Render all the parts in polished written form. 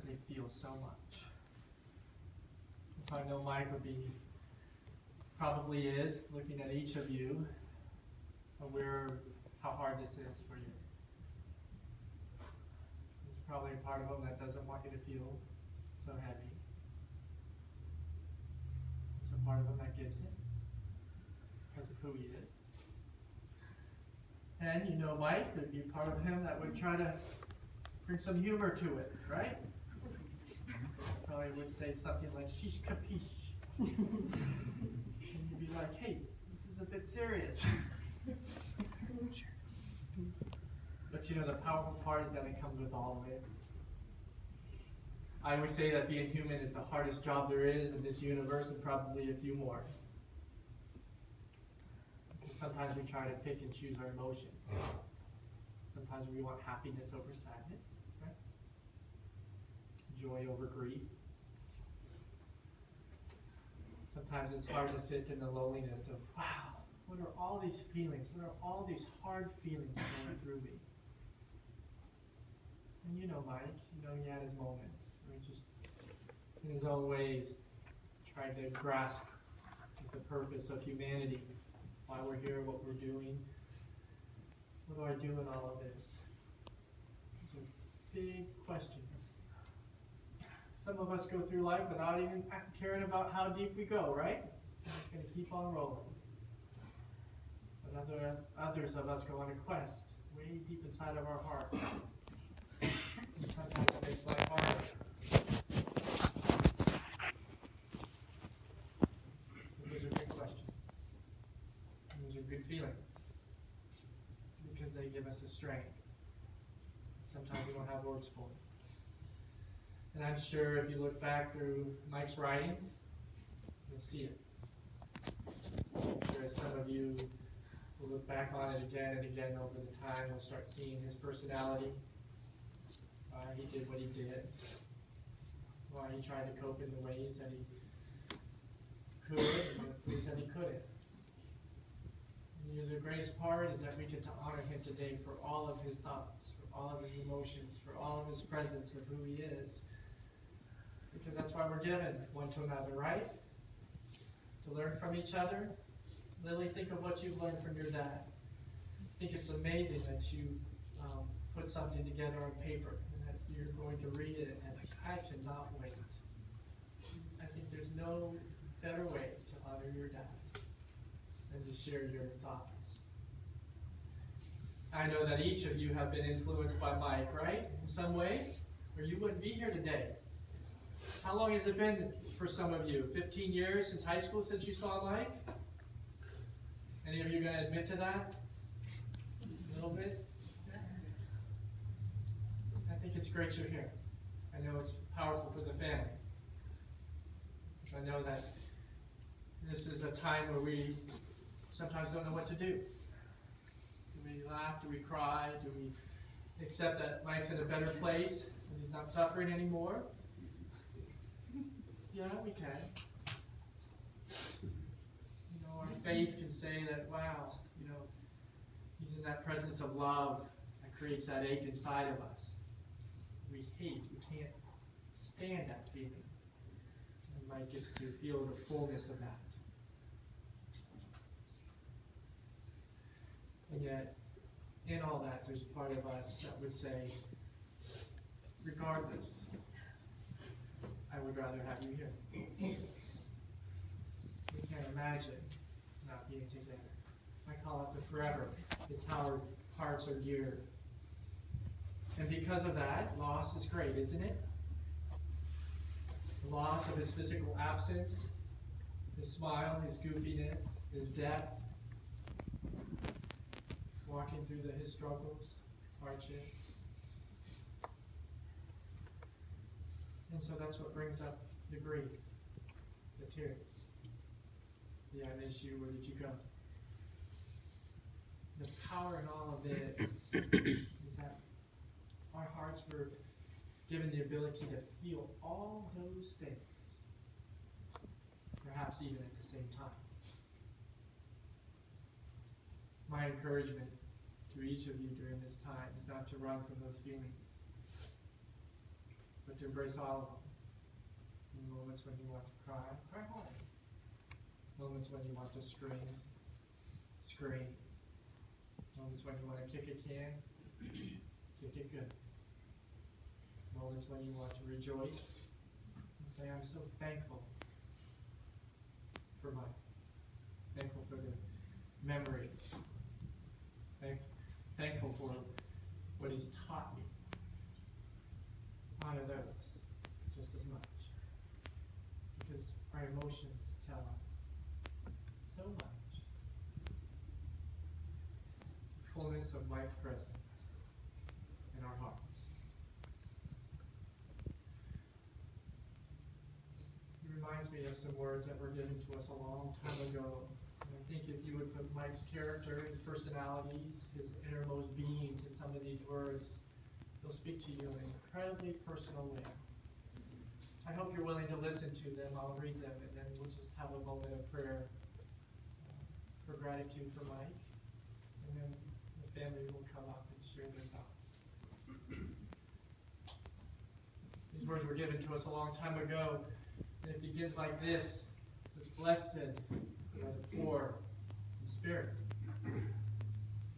they feel so much. So I know Mike probably is, looking at each of you, aware of how hard this is for you. There's probably a part of him that doesn't want you to feel so heavy. There's a part of him that gets it because of who he is. And you know Mike, there'd be part of him that would try to bring some humor to it, right? Probably would say something like, sheesh capiche. And you'd be like, hey, this is a bit serious. But you know, the powerful part is that it comes with all of it. I would say that being human is the hardest job there is in this universe, and probably a few more. Because sometimes we try to pick and choose our emotions. Sometimes we want happiness over sadness, right? Joy over grief. Sometimes it's hard to sit in the loneliness of, wow, what are all these feelings? What are all these hard feelings going through me? And you know Mike, you know he had his moments where he just, in his own ways, tried to grasp the purpose of humanity, why we're here, what we're doing. What do I do in all of this? Those are big questions. Some of us go through life without even caring about how deep we go, right? We're just going to keep on rolling. But others of us go on a quest way deep inside of our heart. Sometimes it makes life harder. But those are good questions. And those are good feelings. Because they give us a strength. Sometimes we don't have words for it. And I'm sure if you look back through Mike's writing, you'll see it. I'm sure some of you will look back on it again and again over the time. You'll start seeing his personality, why he did what he did, why he tried to cope in the ways that he could and the ways that he couldn't. And the greatest part is that we get to honor him today for all of his thoughts, for all of his emotions, for all of his presence of who he is. Because that's why we're given one to another, right? To learn from each other. Lily, think of what you've learned from your dad. I think it's amazing that you put something together on paper and that you're going to read it, and I cannot wait. I think there's no better way to honor your dad than to share your thoughts. I know that each of you have been influenced by Mike, right? In some way, or you wouldn't be here today. How long has it been for some of you? 15 years since high school since you saw Mike? Any of you going to admit to that? A little bit? I think it's great you're here. I know it's powerful for the family. I know that this is a time where we sometimes don't know what to do. Do we laugh? Do we cry? Do we accept that Mike's in a better place and he's not suffering anymore? Yeah, we can. You know, our faith can say that, wow, you know, he's in that presence of love that creates that ache inside of us. We can't stand that feeling. And Mike gets to feel the fullness of that. And yet, in all that, there's a part of us that would say, regardless, I would rather have you here. We can't imagine not being together. I call it the forever. It's how our hearts are geared. And because of that, loss is great, isn't it? The loss of his physical absence, his smile, his goofiness, his depth, walking through his struggles, hardships. And so that's what brings up the grief, the tears. Yeah, I miss you. Where did you go? The power in all of it is that our hearts were given the ability to feel all those things, perhaps even at the same time. My encouragement to each of you during this time is not to run from those feelings. but to embrace all of them. In moments when you want to cry, cry hard. Moments when you want to scream, scream. Moments when you want to kick a can, kick it good. Moments when you want to rejoice and say, I'm so thankful for Mike. Thankful for the memories. Thankful for what he's taught me. Honor those just as much. Because our emotions tell us so much. The fullness of Mike's presence in our hearts. It reminds me of some words that were given to us a long time ago. And I think if you would put Mike's character, his personality, his innermost being to some of these words, they'll speak to you in an incredibly personal way. I hope you're willing to listen to them. I'll read them, and then we'll just have a moment of prayer for gratitude for Mike. And then the family will come up and share their thoughts. These words were given to us a long time ago, and it begins like this. It says, blessed are the poor in spirit,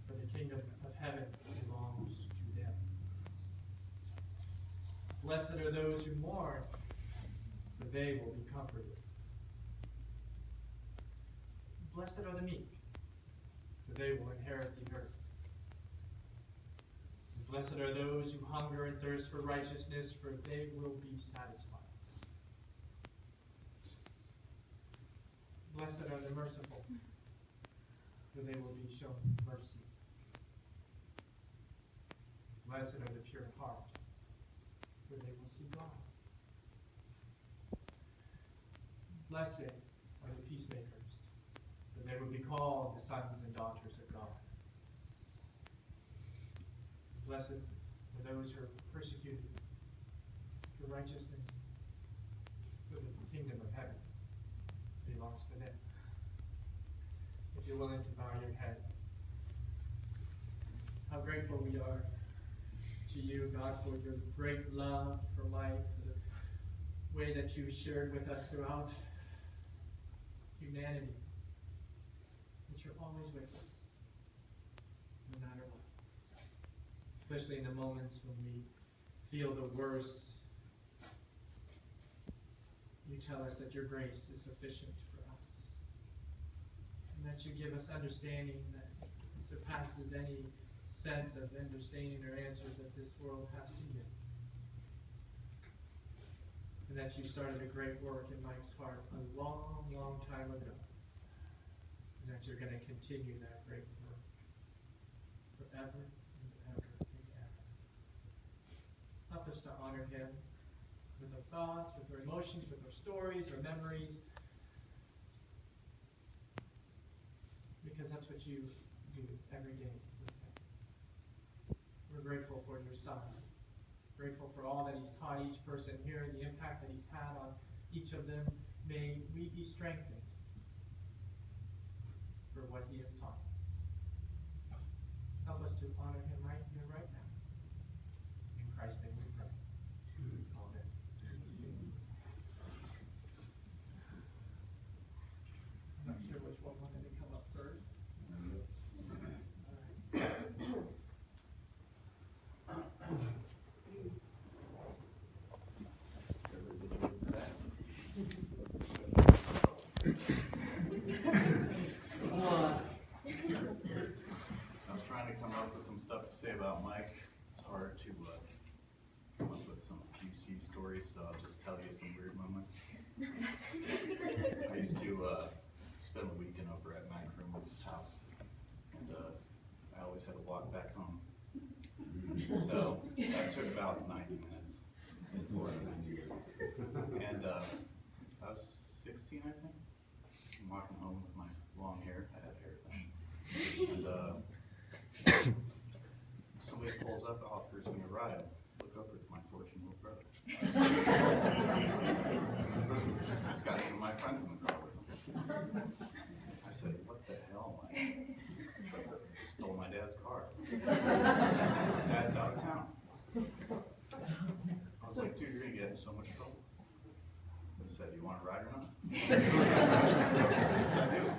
for the kingdom of heaven belongs to them. Blessed are those who mourn, for they will be comforted. Blessed are the meek, for they will inherit the earth. And blessed are those who hunger and thirst for righteousness, for they will be satisfied. Blessed are the merciful, for they will be shown mercy. Blessed are the pure in heart, for they will see God. Blessed are the peacemakers, for they will be called the sons and daughters of God. Blessed are those who are persecuted for righteousness, for the kingdom of heaven belongs to them. If you're willing to bow your head, how grateful we are to you, God, for your great love for life, for the way that you shared with us throughout humanity, that you're always with us, no matter what. Especially in the moments when we feel the worst, you tell us that your grace is sufficient for us, and that you give us understanding that surpasses any sense of understanding or answers that this world has to give. And that you started a great work in Mike's heart a long, long time ago. And that you're going to continue that great work forever and ever and ever. Help us to honor him with our thoughts, with our emotions, with our stories, our memories. Because that's what you do every day with him. We're grateful for your son. Grateful for all that he's taught each person here and the impact that he's had on each of them. May we be strengthened for what he has taught. Help us to honor him right here, right now. In Christ's name we pray. Amen. I'm not sure which one wanted to come up first. I was trying to come up with some stuff to say about Mike. It's hard to come up with some PC stories, so I'll just tell you some weird moments. I used to spend the weekend over at my roommate's house, and I always had to walk back home. So that took about 90 minutes. And I was 16, I think. I'm walking home with my long hair. I had hair then. And somebody pulls up, offers me a ride. Look over, it's my 14-year-old brother. He's got some of my friends in the car with him. I said, what the hell, Mike? Stole my dad's car. Dad's out of town. I was like, dude, you're so much trouble? He said, you want to ride or not? Yes, I do.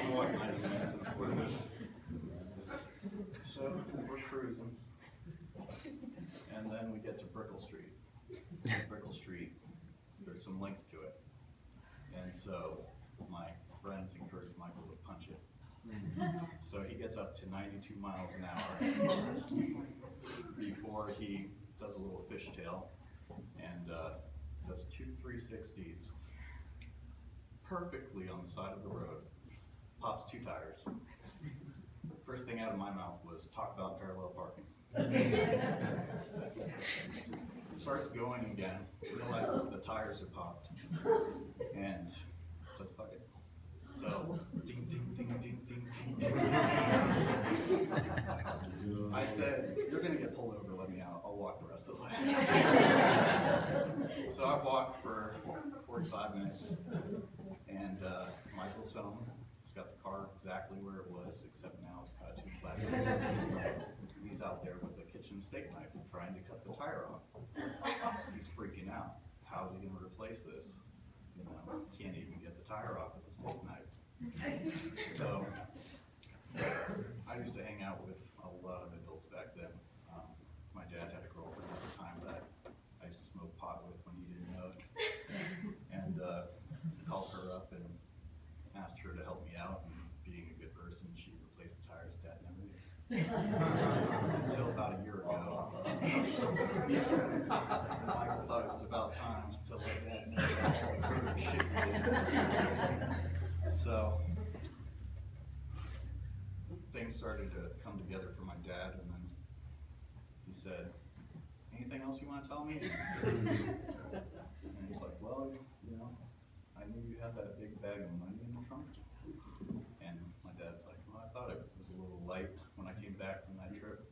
I'll walk 90 minutes in a 40 minutes. So we're cruising, and then we get to Brickell Street. Brickell Street, there's some length to it. And so my friends encouraged Michael to punch it. So he gets up to 92 miles an hour before he does a little fishtail and does 2 360s perfectly on the side of the road, pops 2 tires. First thing out of my mouth was, talk about parallel parking. Starts going again, realizes the tires are popped, and says, fuck it. So, ding, ding, ding, ding, ding, ding, ding, ding. I said, you're gonna get pulled over, let me out, I'll walk the rest of the way. So I walked for 45 minutes, and Michael's home. He's got the car exactly where it was, except now it's got 2 flat tires. He's out there with a kitchen steak knife trying to cut the tire off. He's freaking out. How's he gonna replace this? You know, can't even get the tire off with a steak knife. So, I used to hang out with a lot of adults back then. My dad had a girlfriend at the time that I used to smoke pot with when he didn't know it. And called her up and asked her to help me out, and being a good person, she replaced the tires. Dad never did. Until about a year ago. Michael thought it was about time to let Dad know all the crazy shit he did. So, things started to come together for my dad, and then he said, anything else you want to tell me? And he's like, well, you know, I knew you had that big bag of money in the trunk. And my dad's like, well, I thought it was a little light when I came back from that trip.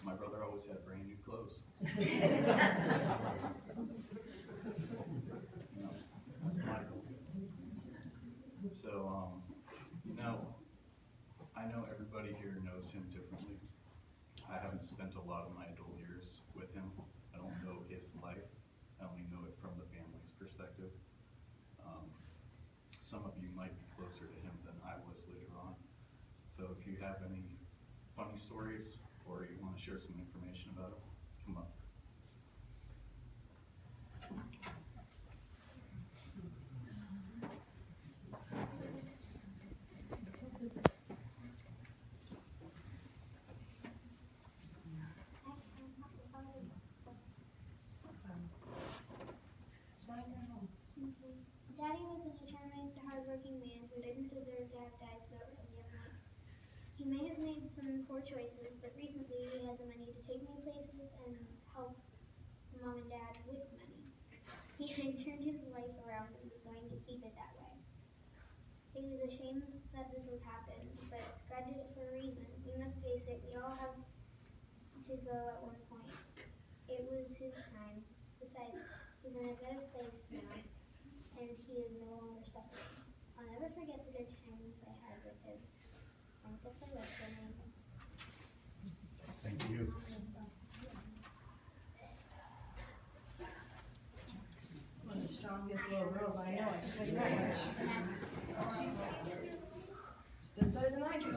My brother always had brand new clothes. You know, that's Michael. So, you know, I know everybody here knows him differently. I haven't spent a lot of my adult years with him. I don't know his life. I only know it from the family's perspective. Some of you might be closer to him than I was later on. So if you have any funny stories or you want to share some information about him, come up. Daddy was a determined, hardworking man who didn't deserve to have died so early in life. He may have made some poor choices, but recently he had the money to take me places and help Mom and Dad with money. He had turned his life around and was going to keep it that way. It was a shame that this has happened, but God did it for a reason. We must face it, we all have to go at one point. It was his time. Besides, he's in a better place now, and he is no longer suffering. I'll never forget the good times I had with him. Thankful for listening. Thank you. It's one of the strongest little girls I know, I can tell you that much. She does better than I do.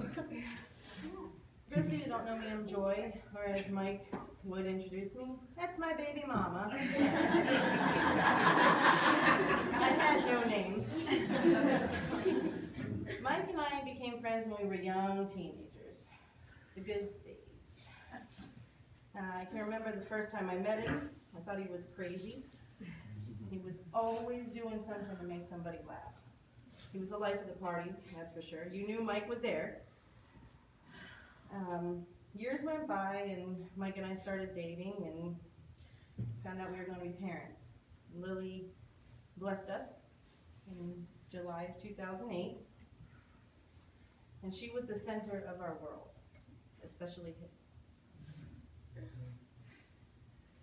For those of you who don't know me, I'm Joy, or as Mike would introduce me, that's my baby mama. I had no name. Mike and I became friends when we were young teenagers. The good days. I can remember the first time I met him. I thought he was crazy. He was always doing something to make somebody laugh. He was the life of the party, that's for sure. You knew Mike was there. Years went by and Mike and I started dating and found out we were going to be parents. Lily blessed us in July of 2008. And she was the center of our world, especially his.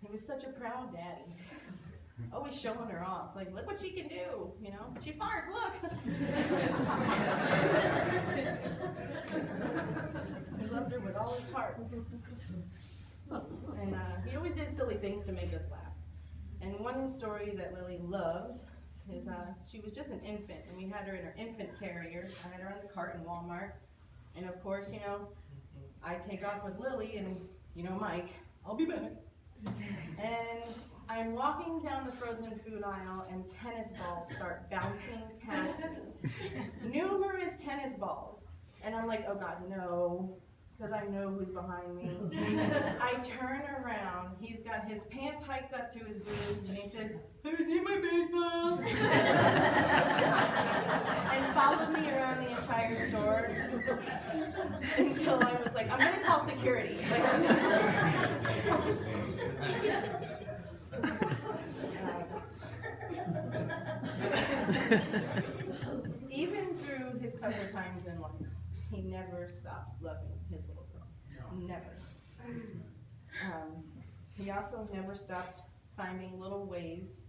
He was such a proud daddy. Always showing her off, like, look what she can do, you know? She farts, look! He loved her with all his heart. And he always did silly things to make us laugh. And one story that Lily loves is she was just an infant, and we had her in her infant carrier. I had her on the cart in Walmart. And of course, you know, I take off with Lily, and you know, Mike, I'll be back. And I'm walking down the frozen food aisle, and tennis balls start bouncing past me. Numerous tennis balls. And I'm like, oh God, no, because I know who's behind me. I turn around, he's got his pants hiked up to his boobs, and he says, have you seen my baseball? And followed me around the entire store until I was like, I'm gonna call security. Even through his tougher times in life, he never stopped loving his little girl. Never. He also never stopped finding little ways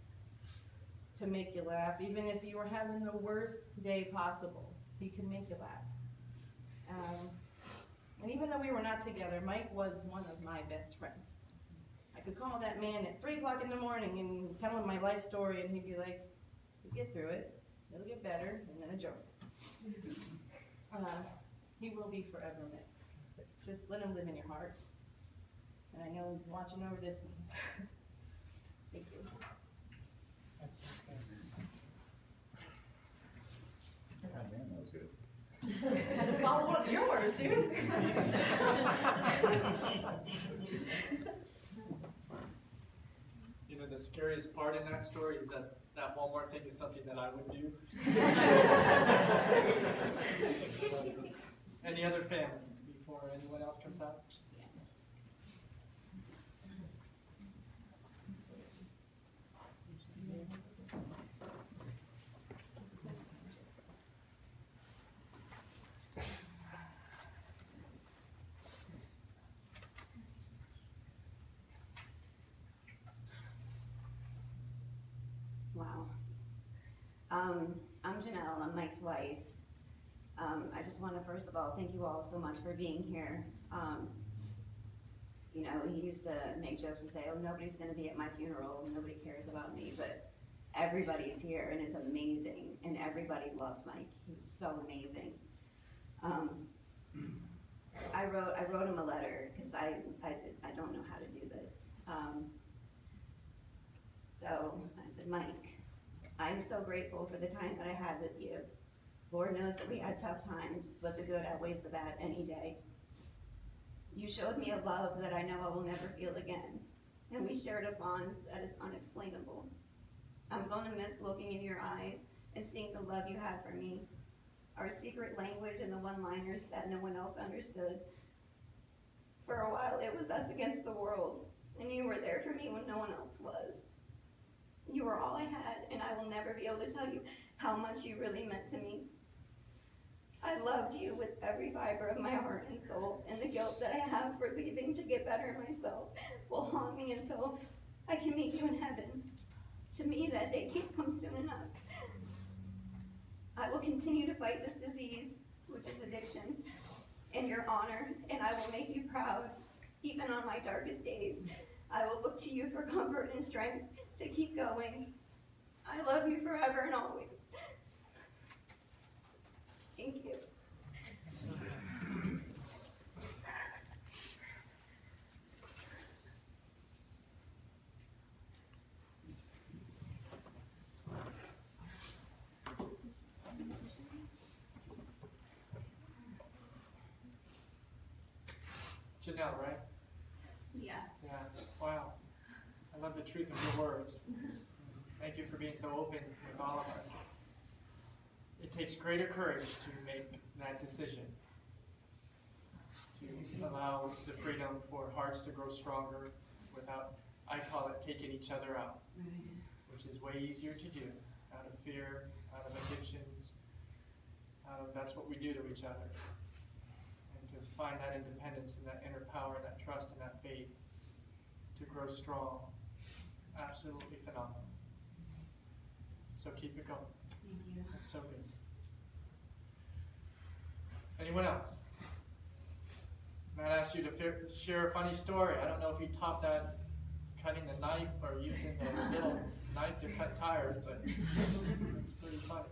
to make you laugh. Even if you were having the worst day possible, he could make you laugh. And even though we were not together, Mike was one of my best friends. I could call that man at 3 o'clock in the morning and tell him my life story, and he'd be like, you get through it, it'll get better, and then a joke. He will be forever missed. Just let him live in your hearts. And I know he's watching over this one. Thank you. That's okay. God damn, that was good. Had to follow up yours, dude. You know, the scariest part in that story is that that Walmart thing is something that I would do. Any other family before anyone else comes out? Wow. I'm Janelle, I'm Mike's wife. I just want to first of all thank you all so much for being here. You know, he used to make jokes and say, oh, nobody's going to be at my funeral, nobody cares about me, but everybody's here and it's amazing, and everybody loved Mike. He was so amazing. I wrote him a letter because I don't know how to do this. So I said, Mike, I'm so grateful for the time that I had with you. Lord knows that we had tough times, but the good outweighs the bad any day. You showed me a love that I know I will never feel again, and we shared a bond that is unexplainable. I'm going to miss looking in your eyes and seeing the love you had for me, our secret language and the one-liners that no one else understood. For a while, it was us against the world, and you were there for me when no one else was. You were all I had, and I will never be able to tell you how much you really meant to me. I loved you with every fiber of my heart and soul, and the guilt that I have for leaving to get better myself will haunt me until I can meet you in heaven. To me, that day can't come soon enough. I will continue to fight this disease, which is addiction, in your honor, and I will make you proud, even on my darkest days. I will look to you for comfort and strength to keep going. I love you forever and always. Thank you. Janelle, right? Yeah. Yeah. Wow. I love the truth of your words. Thank you for being so open with all of us. It takes greater courage to make that decision, to allow the freedom for hearts to grow stronger without, I call it, taking each other out, which is way easier to do out of fear, out of addictions, that's what we do to each other. And to find that independence and that inner power, that trust and that faith to grow strong, absolutely phenomenal. So keep it going. Thank you. That's so good. Anyone else? Matt asked you to share a funny story. I don't know if you topped that cutting a knife or using a little knife to cut tires, but it's pretty funny.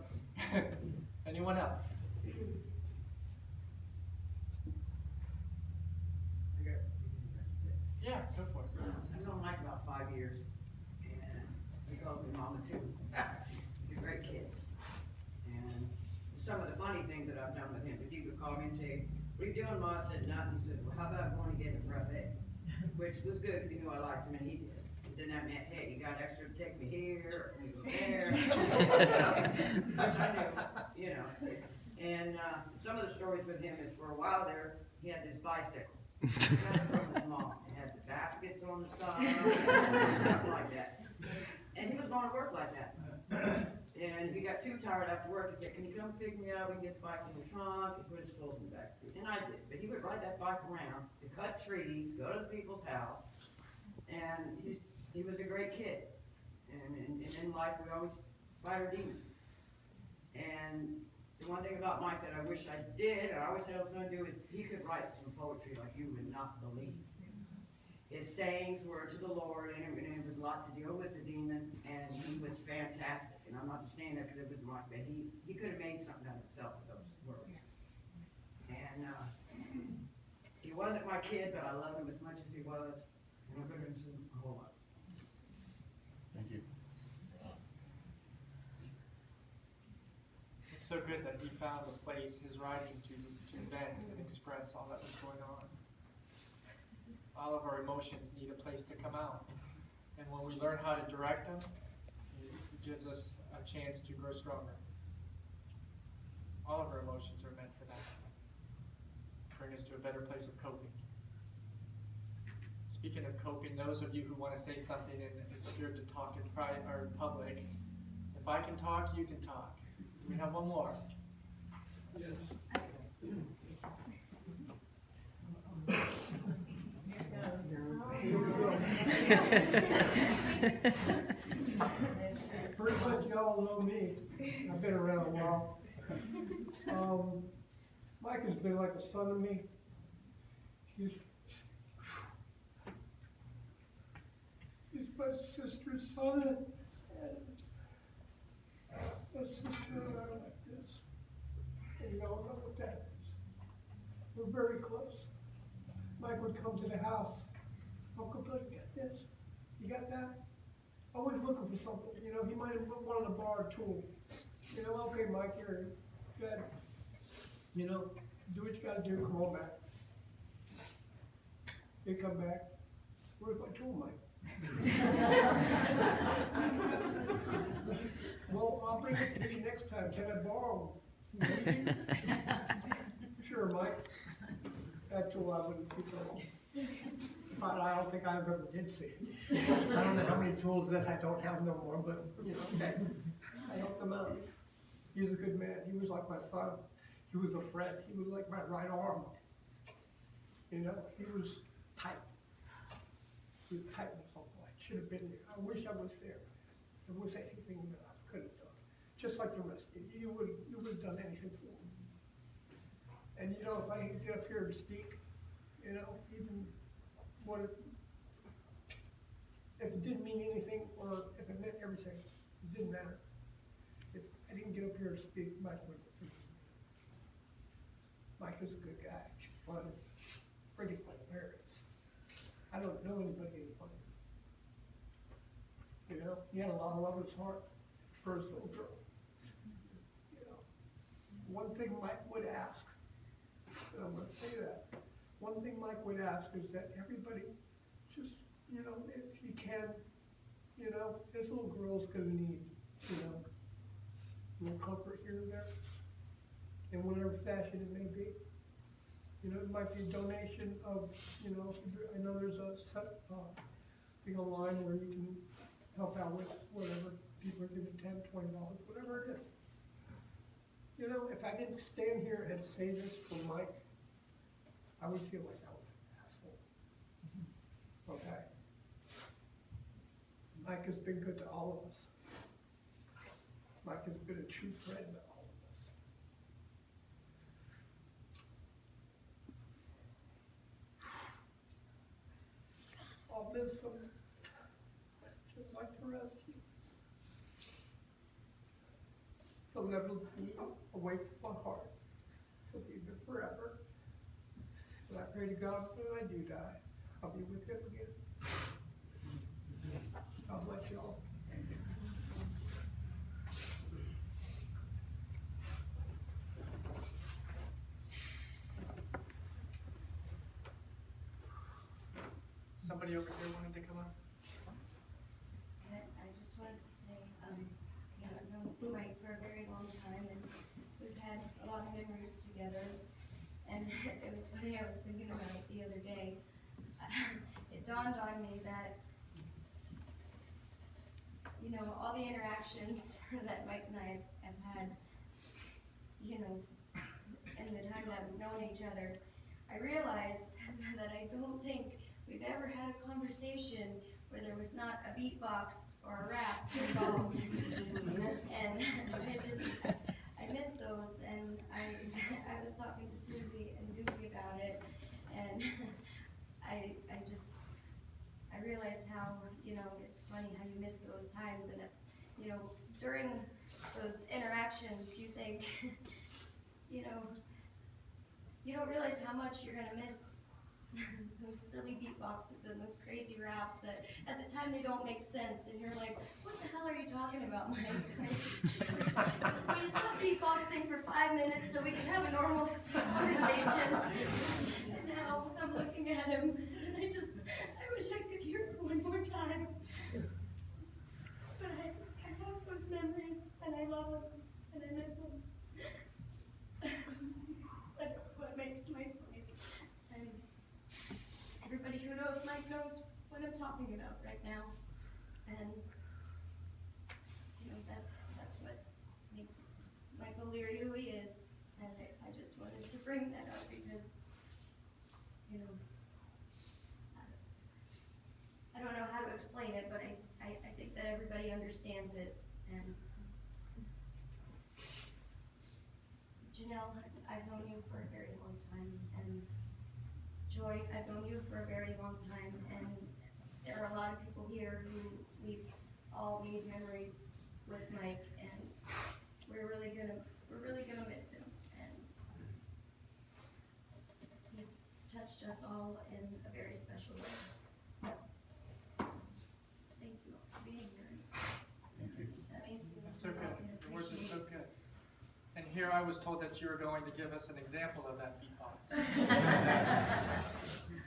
Anyone else? Yeah, go for it. I've known Mike about 5 years, and he calls me Mama too. He's a great kid. And some of the funny things that I've done with him is he would call me and say, "What are you doing, Ma?" I said, "Nothing." He said, "Well, how about going to get a brevet?" Which was good, because he knew I liked him, and he did. But then that meant, hey, you got extra to take me here, or we go there. Which I knew, you know. And some of the stories with him is, for a while there, he had this bicycle. He got it from his mom. It had the baskets on the side, something like that. And he was going to work like that. And if he got too tired after work, he said, "Can you come pick me up? We can get the bike in the trunk," and put his tools in the back seat. And I did. But he would ride that bike around to cut trees, go to the people's house. And he was a great kid. And in life, we always fight our demons. And the one thing about Mike that I wish I did, and I always said I was going to do, is he could write some poetry like you would not believe. His sayings were to the Lord, and it was a lot to deal with the demons, and he was fantastic. And I'm not just saying that because it was Mike, but he could have made something out of himself with those words. And he wasn't my kid, but I loved him as much as he was, and I loved him a whole lot. Thank you. It's so good that he found a place, his writing, to vent and express all that was going on. All of our emotions need a place to come out. And when we learn how to direct them, it gives us a chance to grow stronger. All of our emotions are meant for that. Bring us to a better place of coping. Speaking of coping, those of you who want to say something and is scared to talk in private or in public, if I can talk, you can talk. We have one more. Yes. Pretty much y'all know me. I've been around a while. Mike has been like a son to me. He's my sister's son, and my sister and I are like this. And y'all know what that is. We're very close. Mike would come to the house. "Uncle Bill, you got this? You got that?" Always looking for something, you know. He might have wanted to borrow a tool. You know, "Okay, Mike, you're good. You know, do what you gotta do, come on back." They come back, "Where's my tool, Mike?" "Well, I'll bring it to you next time. Can I borrow? Maybe?" "Sure, Mike." That tool I wouldn't see for long. But I don't think I ever did see it. I don't know how many tools that I don't have no more, but, you know, I helped him out. He was a good man. He was like my son. He was a friend. He was like my right arm. You know, he was tight. He was tight with something. I should have been there. I wish I was there. If there was anything that I could have done. Just like the rest of you. You would have done anything for him. And you know, if I could get up here and speak, you know, even if it didn't mean anything or if it meant everything, it didn't matter. If I didn't get up here and speak, Mike would have been. Mike is a good guy. He's funny. Pretty hilarious. I don't know anybody any funny. You know, he had a lot of love in his heart for his little girl. You know, one thing Mike would ask, and I'm going to say that, one thing Mike would ask is that everybody just, you know, if you can, you know, his little girl's going to need, you know, a little comfort here and there, in whatever fashion it may be. You know, it might be a donation of, you know, I know there's a set thing online where you can help out with whatever. People are giving $10, $20, whatever it is. You know, if I didn't stand here and say this for Mike, I would feel like I was an asshole. Okay? Mike has been good to all of us. Mike has been a true friend to all of us. I'll miss him. just like the rest of you. He'll never be away from my heart. He'll be there forever. And I pray to God when I do die, I'll be with him again. God bless y'all. Somebody over here wanted to come up? I just wanted to say, you know, I've known Mike for a very long time, and we've had a lot of memories together. And it was funny, I was thinking about it the other day. It dawned on me that, you know, all the interactions that Mike and I have had, you know, in the time that we've known each other, I realized that I don't think we've ever had a conversation where there was not a beatbox or a rap involved. And I miss those, and I was talking to Susie and Doogie about it, and I realized how, you know, it's funny how you miss those times, and, you know, during those interactions, you think, you know, you don't realize how much you're gonna miss those silly beatboxes and those crazy raps that at the time they don't make sense, and you're like, what the hell are you talking about, Mike? Will you stop beatboxing for 5 minutes so we can have a normal conversation? And now I'm looking at him, and I wish I could hear it one more time. But I have those memories, and I love them, and I miss them. That's what makes Mike Mike. And everybody who knows Mike knows what I'm talking about right now. And, you know, that's what makes Michael Leary who he is. And I just wanted to bring that up because, you know, I don't know how to explain it, but I think that everybody understands it. And Janelle, I've known you for a very long time, and Joy, I've known you for a very long time, and there are a lot of people here who we've all made memories with Mike, and we're really gonna miss him, and he's touched us all in a very special way. Thank you all for being here. That means we That's so good. Your words are appreciate so good. And here I was told that you were going to give us an example of that beatbox.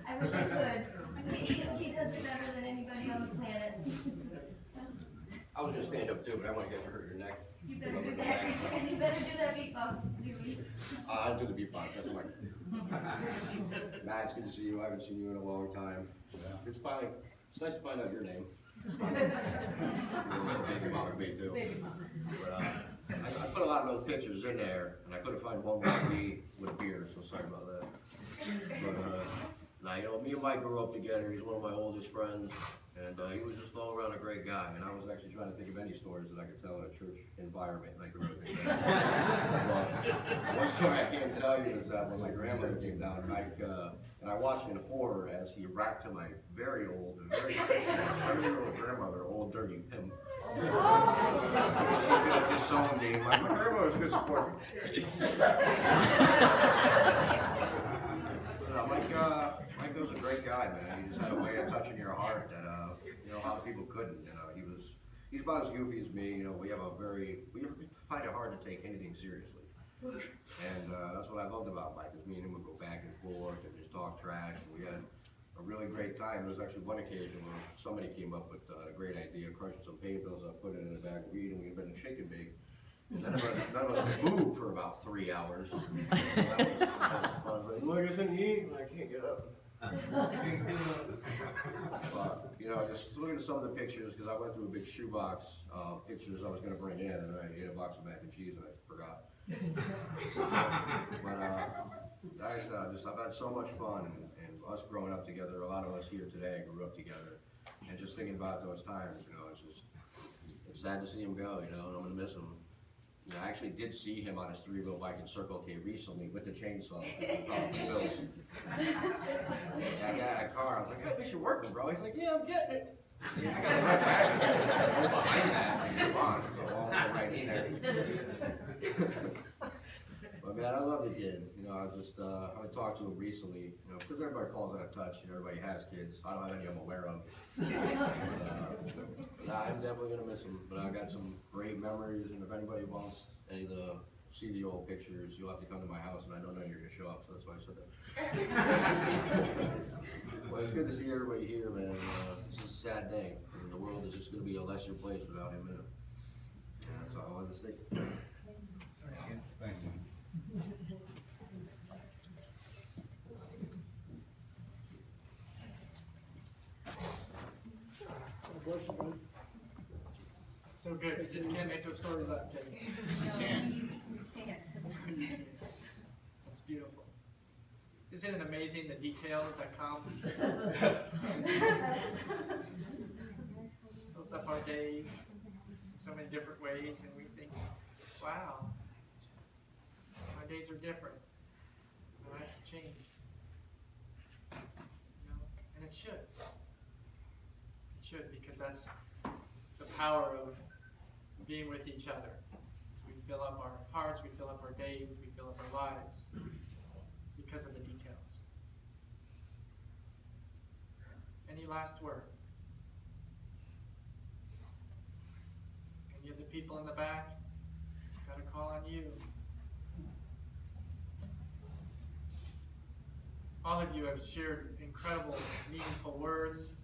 I wish I could. He does it better than anybody on the planet. I was gonna stand up too, but I want to get you hurt your neck. You better do that. You better do that beatbox, Dewey. I'll do the beatbox, that's my. Matt, it's good to see you, I haven't seen you in a long time. It's nice to find out your name. Baby mama to me too. But, I put a lot of those pictures in there, and I couldn't find one with me with a beard, so sorry about that. But, now, you know, me and Mike grew up together, he's one of my oldest friends, and he was just all around a great guy, and I was actually trying to think of any stories that I could tell in a church environment, and I could really think of. But one story I can't tell you is that when my grandmother came down, Mike, and I watched in horror as he rapped to my very old, very 70-year-old grandmother, old dirty pimp. She could have disowned me. My grandma was a good support. Mike was a great guy, man. He just had a way of touching your heart that you know, a lot of people couldn't. You know, he's about as goofy as me. You know, we find it hard to take anything seriously. And that's what I loved about Mike, is me and him would go back and forth and just talk trash. And we had a really great time. There was actually one occasion where somebody came up with a great idea, crushed some paint bills up, put it in a bag of weed, and we had been shake and bake. And none of us could move for about 3 hours. So that was fun. But look, I couldn't eat, and I can't get up. But, you know, just looking at some of the pictures, because I went through a big shoebox of pictures I was going to bring in, and I ate a box of mac and cheese, and I forgot. But I've had so much fun, and us growing up together, a lot of us here today grew up together, and just thinking about those times, you know, it's sad to see him go, you know, and I'm going to miss him. You know, I actually did see him on his 3-wheel bike in Circle K recently with the chainsaw. I got a car. I was like, hey, at least you're working, bro. He's like, yeah, I'm getting it. I got the right back. Go behind that, like, come on, so I'll go right in there. But man, I love the kid. You know, I talked to him recently, you know, because everybody falls out of touch, and everybody has kids. I don't have any I'm aware of. Nah, I'm definitely gonna miss him, but I got some great memories, and if anybody wants any of the, see the old pictures, you'll have to come to my house, and I know none of you are gonna show up, so that's why I said that. Well, it's good to see everybody here, man. This is a sad day. I mean, the world is just gonna be a lesser place without him in it. That's all I wanted to say. Thanks. Bless you, bud. So good, you just can't make those stories up, can you? And That's beautiful. Isn't it amazing the details that come? Fills up our days in so many different ways, and we think, wow, my days are different. My life's changed. You know, and it should. It should, because that's the power of being with each other. So we fill up our hearts, we fill up our days, we fill up our lives because of the details. Any last word? Any of the people in the back? Got a call on you. All of you have shared incredible, meaningful words,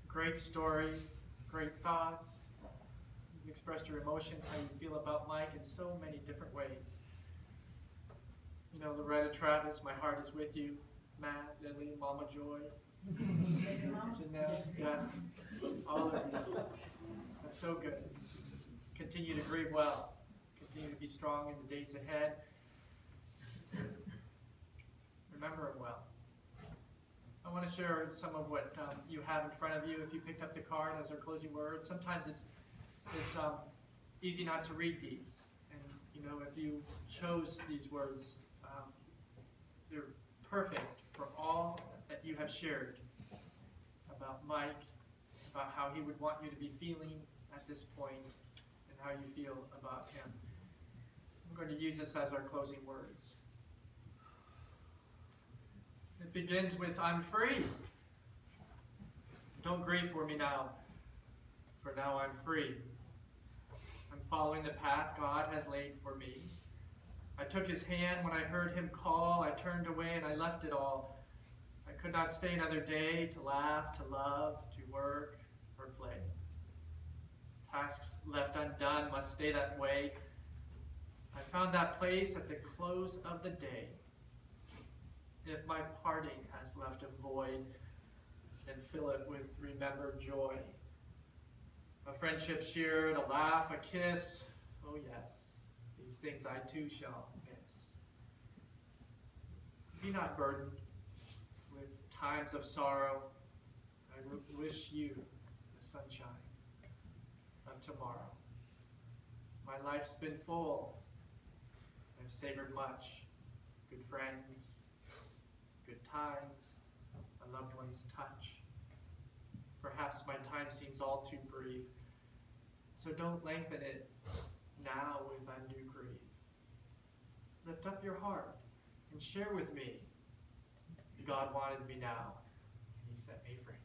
great stories, great thoughts. You've expressed your emotions, how you feel about Mike in so many different ways. You know, Loretta, Travis, my heart is with you. Matt, Lily, Mama Joy, Janelle, yeah, all of you. That's so good. Continue to grieve well. Continue to be strong in the days ahead. Remember him well. I want to share some of what you have in front of you. If you picked up the card as our closing words, sometimes it's easy not to read these. And you know, if you chose these words, they're perfect for all that you have shared about Mike, about how he would want you to be feeling at this point, and how you feel about him. I'm going to use this as our closing words. It begins with, I'm free. Don't grieve for me now, for now I'm free. I'm following the path God has laid for me. I took his hand when I heard him call. I turned away and I left it all. I could not stay another day to laugh, to love, to work, or play. Tasks left undone must stay that way. I found that place at the close of the day. If my parting has left a void, then fill it with remembered joy. A friendship shared, a laugh, a kiss. Oh yes, these things I too shall miss. Be not burdened with times of sorrow. I wish you the sunshine of tomorrow. My life's been full. I've savored much. Good friends, good times, a loved one's touch. Perhaps my time seems all too brief, so don't lengthen it now with undue grief. Lift up your heart and share with me. God wanted me now, and he set me free.